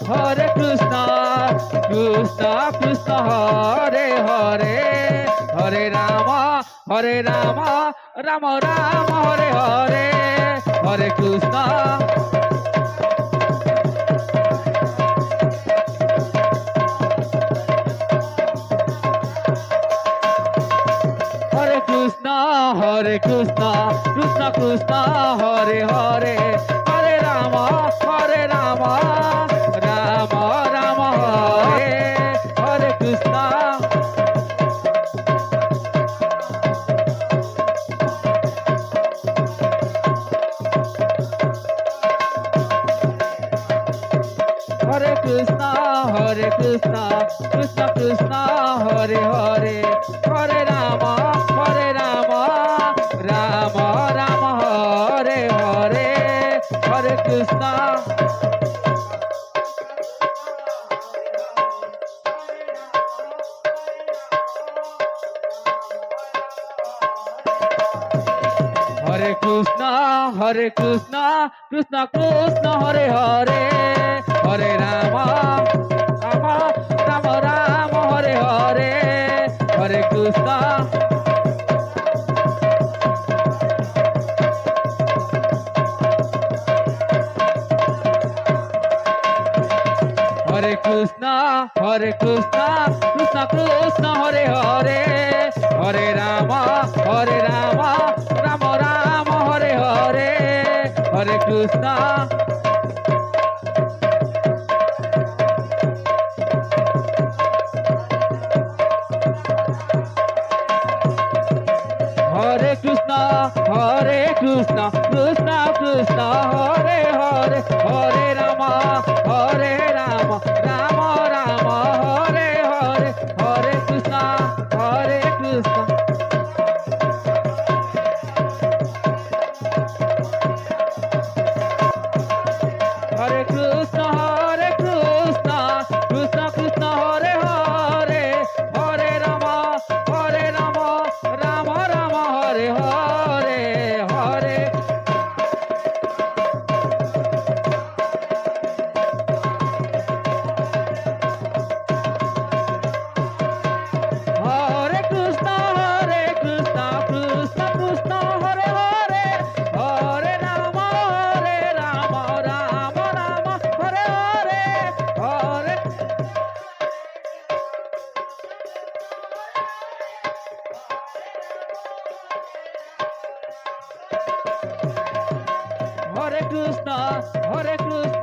Hare Krishna, Krishna Krishna, Hare Hare, Hare Rama, Rama Rama, Hare Hare, Hare Krishna. Hare Krishna, Krishna Krishna, Hare Hare, Hare Rama, Rama Rama, Hare Hare Krishna. Hare Krishna, Krishna Krishna, Hare Hare, Hare Rama, Rama Rama, Hare Hare, Hare Krishna. Hare Krishna, Krishna Krishna, Hare Hare, Hare Rama, Rama, Hare Hare, Hare Krishna. Hare Krishna, Krishna Krishna, Hare Hare, Hare Rama, Rama, Hare Hare, Hare Krishna. Hare Krishna, Krishna Krishna, Hare Hare, Hare Rama, Rama Rama, Hare Hare, Hare Krishna, Krishna. Hare Krishna, Krishna Krishna, Hare Hare, Hare Rama, Rama Rama, Hare Hare, Hare. Hare Krishna, Krishna Krishna, Hare Hare, Hare Rama, Rama Rama, Hare Hare, Hare. Hare Krishna, Krishna